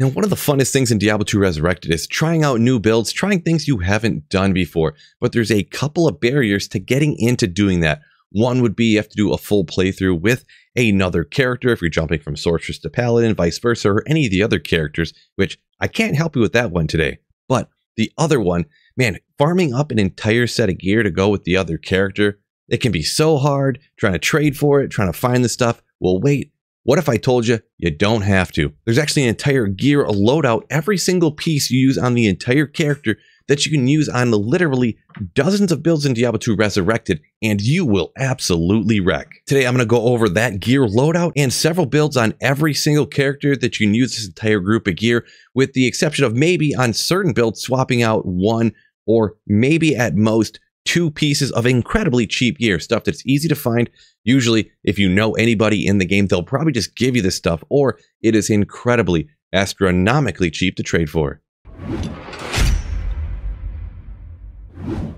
Now, one of the funnest things in Diablo 2 Resurrected is trying out new builds, trying things you haven't done before, but there's a couple of barriers to getting into doing that. One would be you have to do a full playthrough with another character if you're jumping from Sorceress to Paladin, vice versa, or any of the other characters, which I can't help you with that one today. But the other one, man, farming up an entire set of gear to go with the other character, it can be so hard, trying to trade for it, trying to find the stuff. Well, wait. What if I told you you don't have to? There's actually an entire gear loadout, every single piece you use on the entire character that you can use on literally dozens of builds in Diablo 2 Resurrected, and you will absolutely wreck. Today, I'm going to go over that gear loadout and several builds on every single character that you can use this entire group of gear, with the exception of maybe on certain builds swapping out one or maybe at most two pieces of incredibly cheap gear, stuff that's easy to find. Usually, if you know anybody in the game, they'll probably just give you this stuff, or it is incredibly, astronomically cheap to trade for.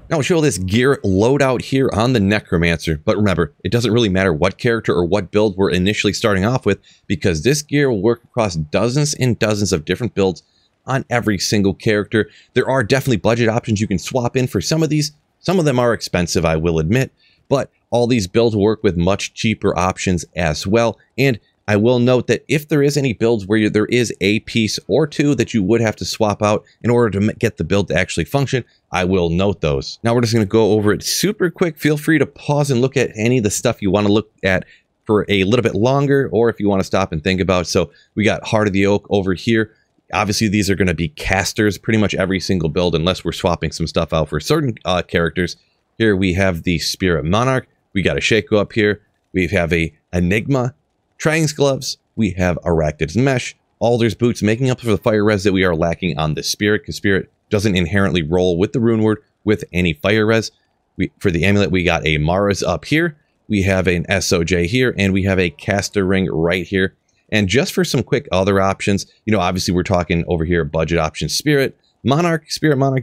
Now I'll show this gear loadout here on the Necromancer, but remember, it doesn't really matter what character or what build we're initially starting off with, because this gear will work across dozens and dozens of different builds on every single character. There are definitely budget options you can swap in for some of these. Some of them are expensive, I will admit, but all these builds work with much cheaper options as well. And I will note that if there is any builds where there is a piece or two that you would have to swap out in order to get the build to actually function, I will note those. Now we're just going to go over it super quick. Feel free to pause and look at any of the stuff you want to look at for a little bit longer, or if you want to stop and think about. So we got Heart of the Oak over here. Obviously, these are going to be casters, pretty much every single build, unless we're swapping some stuff out for certain characters. Here we have the Spirit Monarch. We got a Shaco up here. We have a Enigma, Trang's Gloves. We have Arachnid's Mesh, Alder's Boots, making up for the fire res that we are lacking on the Spirit, because Spirit doesn't inherently roll with the Rune Word with any fire res. For the amulet, we got a Mara's up here. We have an SOJ here, and we have a Caster Ring right here. And just for some quick other options, you know, obviously we're talking over here budget options, Spirit Monarch,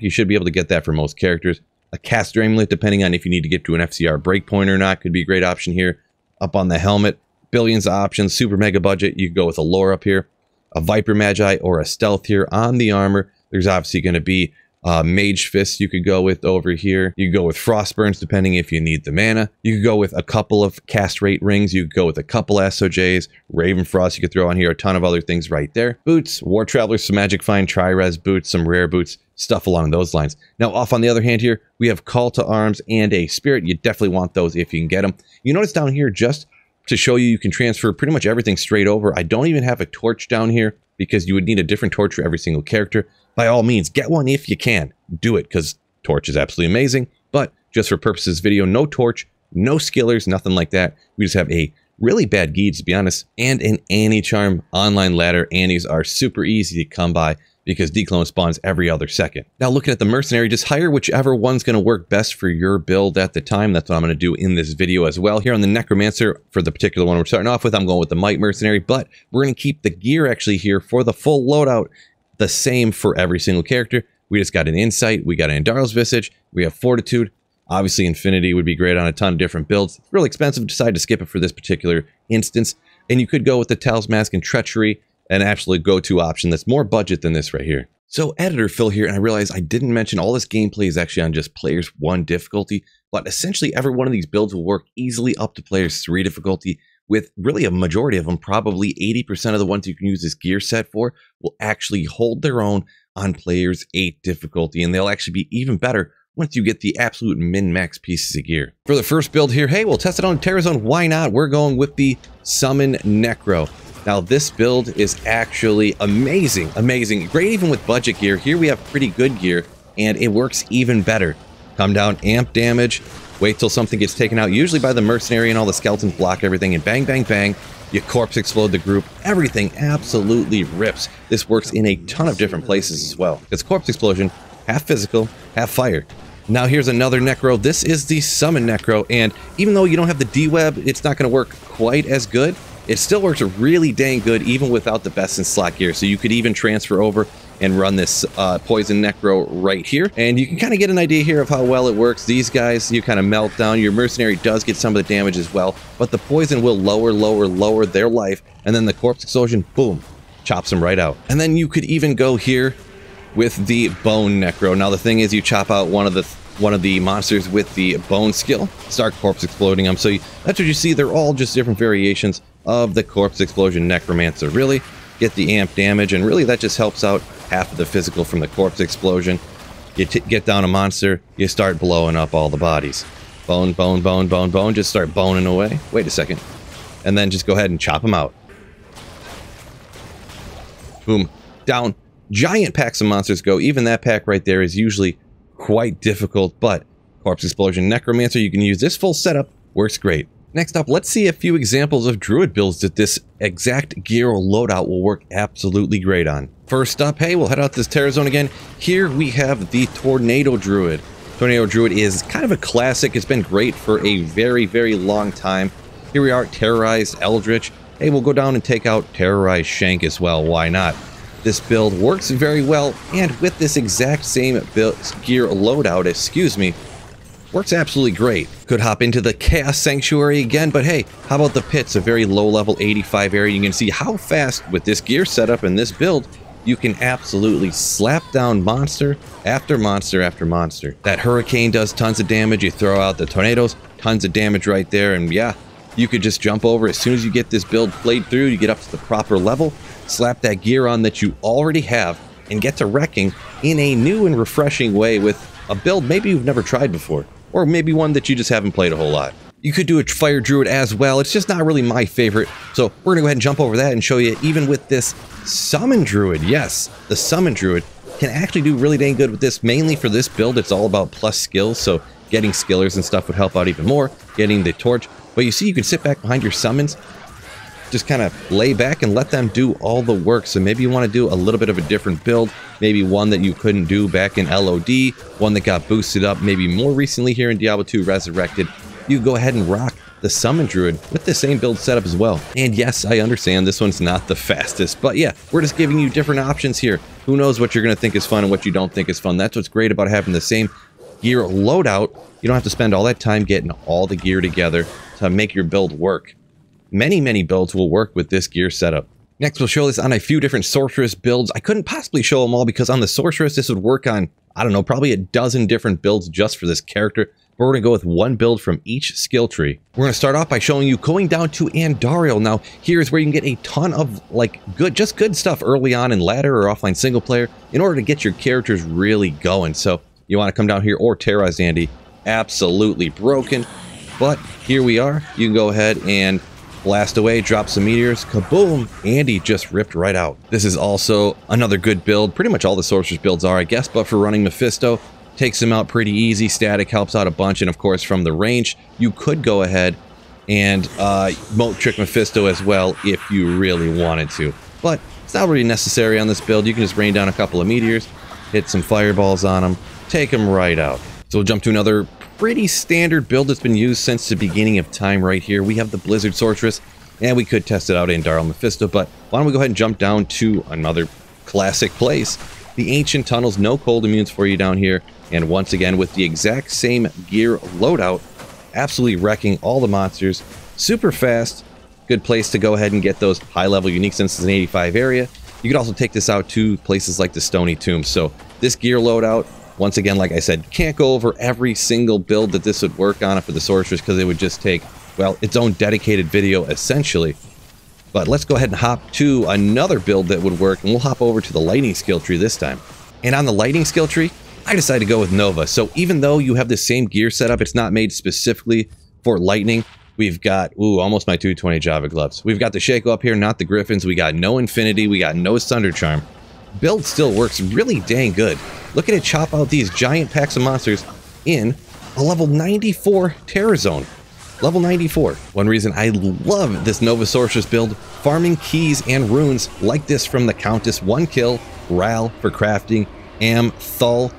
you should be able to get that for most characters. A Caster Amulet, depending on if you need to get to an FCR breakpoint or not, could be a great option here. Up on the helmet, billions of options, super mega budget. You could go with a lore up here, a Viper Magi, or a stealth here on the armor. There's obviously going to be Mage Fist you could go with over here. You could go with Frostburns, depending if you need the mana. You could go with a couple of cast rate rings. You could go with a couple SOJs. Ravenfrost, you could throw on here, a ton of other things right there. Boots, War Travelers, some Magic Find, Tri-Res boots, some rare boots, stuff along those lines. Now, off on the other hand here, we have Call to Arms and a Spirit. You definitely want those if you can get them. You notice down here, just to show you, you can transfer pretty much everything straight over. I don't even have a torch down here because you would need a different torch for every single character. By all means, get one if you can. Do it, because torch is absolutely amazing. But just for purposes of video, no torch, no skillers, nothing like that. We just have a really bad Geed, to be honest, and an Annie Charm online ladder. Annies are super easy to come by because Declone spawns every other second. Now, looking at the Mercenary, just hire whichever one's going to work best for your build at the time. That's what I'm going to do in this video as well. Here on the Necromancer, for the particular one we're starting off with, I'm going with the Might Mercenary, but we're going to keep the gear actually here for the full loadout the same for every single character. We just got an Insight, we got an Andar's Visage, we have Fortitude. Obviously, Infinity would be great on a ton of different builds. It's really expensive, decide to skip it for this particular instance. And you could go with the Talismask and Treachery, an absolute go-to option that's more budget than this right here. So, Editor Phil here, and I realize I didn't mention all this gameplay is actually on just Players 1 difficulty, but essentially every one of these builds will work easily up to Players 3 difficulty, with really a majority of them, probably 80% of the ones you can use this gear set for, will actually hold their own on Players 8 difficulty, and they'll actually be even better once you get the absolute min-max pieces of gear. For the first build here, hey, we'll test it on Terrazone, why not? We're going with the Summon Necro. Now, this build is actually amazing, amazing. Great even with budget gear. Here we have pretty good gear, and it works even better. Come down, amp damage, wait till something gets taken out, usually by the Mercenary, and all the skeletons block everything, and bang, bang, bang, you corpse explode the group. Everything absolutely rips. This works in a ton of different places as well. It's corpse explosion, half physical, half fire. Now here's another Necro. This is the Summon Necro, and even though you don't have the D-Web, it's not going to work quite as good. It still works really dang good even without the best in slot gear. So you could even transfer over and run this Poison Necro right here. And you can kind of get an idea here of how well it works. These guys, you kind of melt down. Your Mercenary does get some of the damage as well, but the Poison will lower their life. And then the Corpse Explosion, boom, chops them right out. And then you could even go here with the Bone Necro. Now the thing is, you chop out one of the monsters with the Bone skill, start Corpse Exploding them. So that's what you see. They're all just different variations of the Corpse Explosion Necromancer. Really get the amp damage, and really that just helps out half of the physical from the Corpse Explosion. You get down a monster, you start blowing up all the bodies. Bone, bone, bone, bone, bone, just start boning away. Wait a second. And then just go ahead and chop them out. Boom. Down. Giant packs of monsters go. Even that pack right there is usually quite difficult, but Corpse Explosion Necromancer, you can use this full setup. Works great. Next up, let's see a few examples of Druid builds that this exact gear loadout will work absolutely great on. First up, hey, we'll head out this Terror Zone again. Here we have the Tornado Druid. Tornado Druid is kind of a classic. It's been great for a very, very long time. Here we are, Terrorized Eldritch. Hey, we'll go down and take out Terrorized Shank as well. Why not? This build works very well, and with this exact same gear loadout, works absolutely great. Could hop into the Chaos Sanctuary again, but hey, how about the Pits, a very low level 85 area. You can see how fast with this gear setup and this build, you can absolutely slap down monster after monster after monster. That Hurricane does tons of damage. You throw out the Tornadoes, tons of damage right there, and yeah, you could just jump over. As soon as you get this build played through, you get up to the proper level, slap that gear on that you already have, and get to wrecking in a new and refreshing way with a build maybe you've never tried before, or maybe one that you just haven't played a whole lot. You could do a Fire Druid as well. It's just not really my favorite, so we're gonna go ahead and jump over that and show you even with this Summon Druid. Yes, the Summon Druid can actually do really dang good with this. Mainly for this build, it's all about plus skills, so getting skillers and stuff would help out even more, getting the torch. But you see, you can sit back behind your summons, just kind of lay back and let them do all the work. So maybe you want to do a little bit of a different build, maybe one that you couldn't do back in LOD, one that got boosted up maybe more recently here in Diablo 2 Resurrected. You go ahead and rock the Summon Druid with the same build setup as well. And yes, I understand this one's not the fastest, but yeah, we're just giving you different options here. Who knows what you're going to think is fun and what you don't think is fun. That's what's great about having the same gear loadout. You don't have to spend all that time getting all the gear together to make your build work. Many builds will work with this gear setup. Next, we'll show this on a few different Sorceress builds. I couldn't possibly show them all because on the Sorceress, this would work on, I don't know, probably a dozen different builds just for this character. But we're going to go with one build from each skill tree. We're going to start off by showing you going down to Andariel. Now, here's where you can get a ton of, like, good stuff early on in ladder or offline single player in order to get your characters really going. So, you want to come down here, or Terrorized Andy, absolutely broken. But here we are. You can go ahead and blast away, drop some meteors, kaboom, Andy just ripped right out. This is also another good build. Pretty much all the Sorceress builds are, I guess, but for running Mephisto, takes him out pretty easy. Static helps out a bunch, and of course from the range, you could go ahead and Moat Trick Mephisto as well if you really wanted to. But it's not really necessary on this build. You can just rain down a couple of meteors, hit some fireballs on them, take them right out. So we'll jump to another pretty standard build that's been used since the beginning of time right here. We have the Blizzard Sorceress, and we could test it out in Andariel Mephisto, but why don't we go ahead and jump down to another classic place. The Ancient Tunnels, no cold immunes for you down here, and once again with the exact same gear loadout, absolutely wrecking all the monsters, super fast, good place to go ahead and get those high-level unique since it's an 85 area. You could also take this out to places like the Stony Tomb. So this gear loadout, once again, like I said, can't go over every single build that this would work on for the Sorceress because it would just take, well, its own dedicated video essentially. But let's go ahead and hop to another build that would work, and we'll hop over to the Lightning skill tree this time. And on the Lightning skill tree, I decided to go with Nova. So even though you have the same gear setup, it's not made specifically for Lightning. We've got, ooh, almost my 220 Java gloves. We've got the Shaco up here, not the Griffins. We got no Infinity. We got no Thunder Charm. Build still works really dang good. Look at it chop out these giant packs of monsters in a level 94 Terror Zone. Level 94. One reason I love this Nova Sorceress build, farming keys and runes like this from the Countess. 1 kill, Ral for crafting, Am, Thul.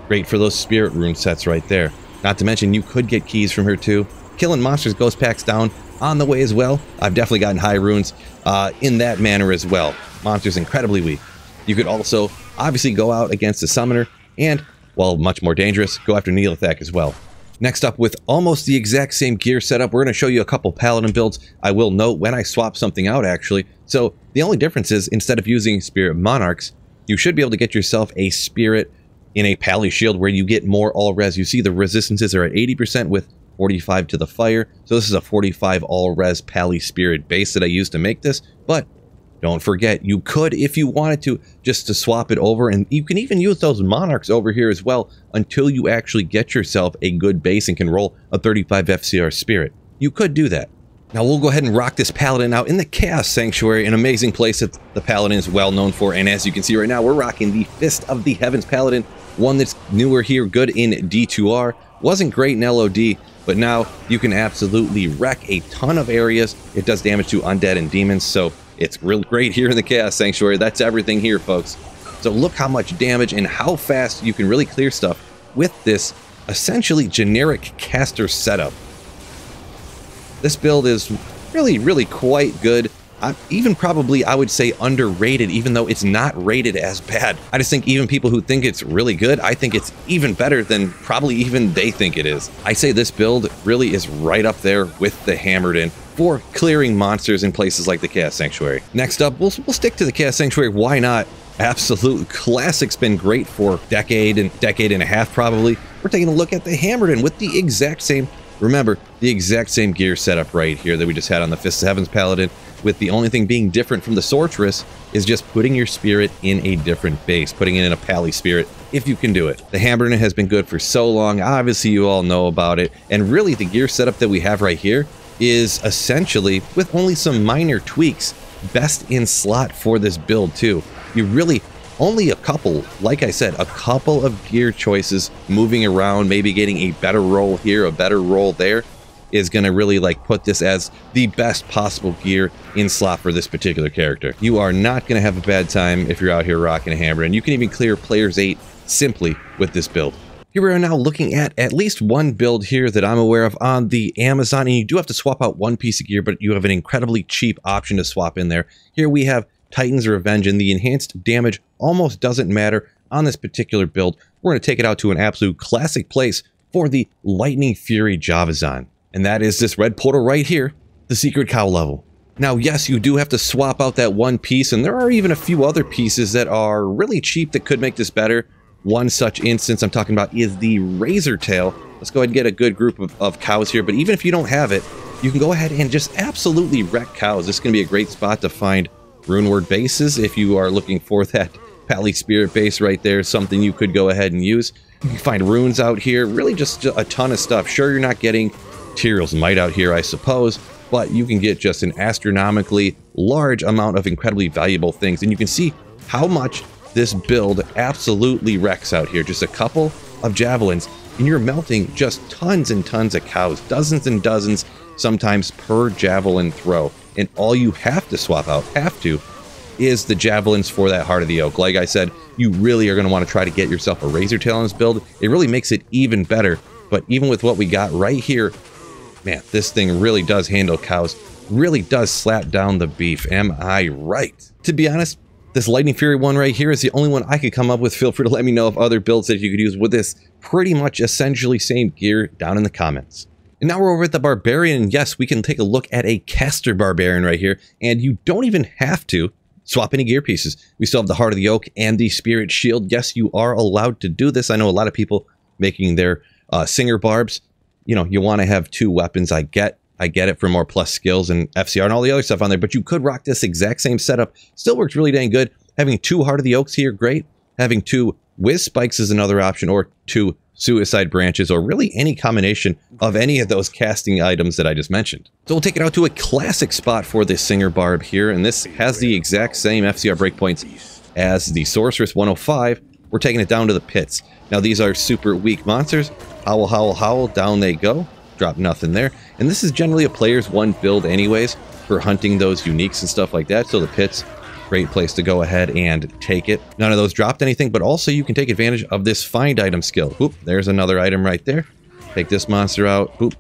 Great for those spirit rune sets right there. Not to mention you could get keys from her too. Killing monsters, ghost packs down on the way as well. I've definitely gotten high runes in that manner as well. Monsters incredibly weak. You could also obviously go out against the summoner and, well, much more dangerous, go after Neolithak as well. Next up, with almost the exact same gear setup, we're going to show you a couple Paladin builds. I will note when I swap something out, actually. So the only difference is, instead of using Spirit Monarchs, you should be able to get yourself a Spirit in a Pally Shield where you get more all-res. You see the resistances are at 80% with 45 to the fire. So this is a 45 all-res Pally Spirit base that I used to make this. But don't forget, you could, if you wanted to, just to swap it over, and you can even use those Monarchs over here as well until you actually get yourself a good base and can roll a 35 FCR Spirit. You could do that. Now we'll go ahead and rock this Paladin out in the Chaos Sanctuary, an amazing place that the Paladin is well known for, and as you can see right now, we're rocking the Fist of the Heavens Paladin, one that's newer here, good in D2R, wasn't great in LOD, but now you can absolutely wreck a ton of areas. It does damage to undead and demons, so it's real great here in the Chaos Sanctuary. That's everything here, folks. So look how much damage and how fast you can really clear stuff with this essentially generic caster setup. This build is really quite good. Even probably, I would say, underrated, even though it's not rated as bad. I just think even people who think it's really good, I think it's even better than probably even they think it is. I say this build really is right up there with the Hammered In for clearing monsters in places like the Chaos Sanctuary. Next up, we'll stick to the Chaos Sanctuary. Why not? Absolute classic's been great for decade and a half probably. We're taking a look at the Hammered In with the exact same, remember, the exact same gear setup right here that we just had on the Fist of Heavens Paladin, with the only thing being different from the Sorceress is just putting your spirit in a different base, putting it in a Pally Spirit, if you can do it. The Hammered In has been good for so long, obviously you all know about it, and really the gear setup that we have right here is essentially, with only some minor tweaks, best in slot for this build too. You really, only a couple, like I said, a couple of gear choices moving around, maybe getting a better roll here, a better roll there, is going to really like put this as the best possible gear in slot for this particular character. You are not going to have a bad time if you're out here rocking a Hammer, and you can even clear Player's 8 simply with this build. Here we are now looking at least one build here that I'm aware of on the Amazon, and you do have to swap out one piece of gear, but you have an incredibly cheap option to swap in there. Here we have Titan's Revenge, and the enhanced damage almost doesn't matter on this particular build. We're going to take it out to an absolute classic place for the Lightning Fury Javazan. And that is this red portal right here, the Secret Cow level. Now, yes, you do have to swap out that one piece, and there are even a few other pieces that are really cheap that could make this better. One such instance I'm talking about is the Razor Tail. Let's go ahead and get a good group of cows here, but even if you don't have it, you can go ahead and just absolutely wreck cows. This is going to be a great spot to find Runeward bases if you are looking for that Pally Spirit base right there, something you could go ahead and use. You can find runes out here, really just a ton of stuff. Sure, you're not getting Tyrael's Might out here, I suppose, but you can get just an astronomically large amount of incredibly valuable things, and you can see how much this build absolutely wrecks out here. Just a couple of javelins, and you're melting just tons and tons of cows, dozens and dozens, sometimes per javelin throw, and all you have to swap out, is the javelins for that Heart of the Oak. Like I said, you really are going to want to try to get yourself a Razor Tail on this build. It really makes it even better, but even with what we got right here, man, this thing really does handle cows, really does slap down the beef. Am I right? To be honest, this Lightning Fury one right here is the only one I could come up with. Feel free to let me know of other builds that you could use with this pretty much essentially same gear down in the comments. And now we're over at the Barbarian, and yes, we can take a look at a Caster Barbarian right here, and you don't even have to swap any gear pieces. We still have the Heart of the Oak and the Spirit Shield. Yes, you are allowed to do this. I know a lot of people making their Singer Barbs, you know, you want to have two weapons. I get it for more plus skills and FCR and all the other stuff on there, but you could rock this exact same setup. Still works really dang good. Having two Heart of the Oaks here, great. Having two Whiz Spikes is another option, or two Suicide Branches, or really any combination of any of those casting items that I just mentioned. So we'll take it out to a classic spot for this Singer Barb here, and this has the exact same FCR breakpoints as the Sorceress 105. We're taking it down to the pits. Now these are super weak monsters. Howl, howl, howl, down they go. Drop nothing there. And this is generally a player's one build anyways for hunting those uniques and stuff like that. So the pits, great place to go ahead and take it. None of those dropped anything, but also you can take advantage of this find item skill. Oop, there's another item right there. Take this monster out. Oop.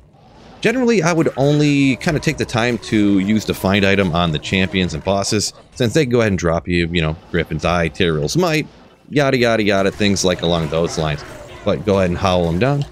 Generally, I would only kind of take the time to use the find item on the champions and bosses, since they can go ahead and drop you, you know, Griffin's Eye, Tyrael's Might, yada, yada, yada, things like along those lines. But go ahead and howl them down.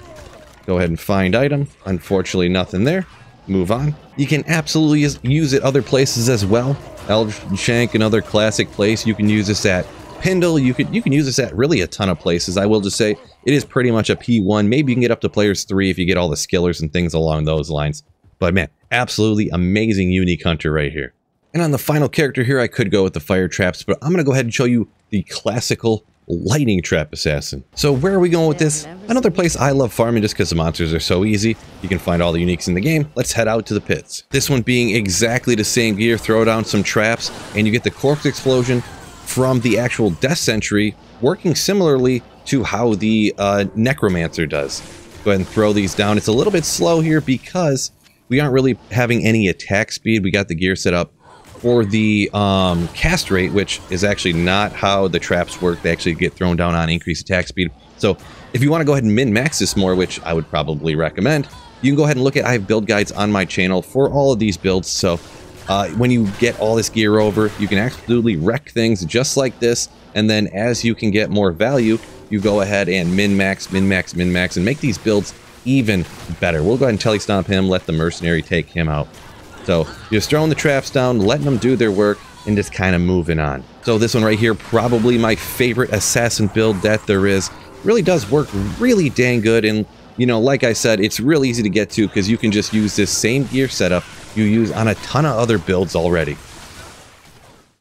Go ahead and find item. Unfortunately, nothing there. Move on. You can absolutely use it other places as well. Eldritch Shank, another classic place. You can use this at Pindle. You can use this at really a ton of places. I will just say it is pretty much a P1. Maybe you can get up to players 3 if you get all the skillers and things along those lines. But man, absolutely amazing unique hunter right here. And on the final character here, I could go with the fire traps, but I'm going to go ahead and show you the classical lightning trap assassin. So where are we going with this? Another place I love farming just because the monsters are so easy. You can find all the uniques in the game. Let's head out to the pits. This one being exactly the same gear. Throw down some traps and you get the corpse explosion from the actual death sentry, working similarly to how the necromancer does. Go ahead and throw these down. It's a little bit slow here because we aren't really having any attack speed. We got the gear set up for the cast rate, which is actually not how the traps work. They actually get thrown down on increased attack speed. So if you want to go ahead and min-max this more, which I would probably recommend, you can go ahead and look at, I have build guides on my channel for all of these builds. So when you get all this gear over, you can absolutely wreck things just like this. And then as you can get more value, you go ahead and min-max, min-max, min-max, and make these builds even better. We'll go ahead and telestomp him, let the mercenary take him out. So just throwing the traps down, letting them do their work, and just kind of moving on. So this one right here, probably my favorite assassin build that there is. Really does work really dang good, and you know, like I said, it's real easy to get to because you can just use this same gear setup you use on a ton of other builds already.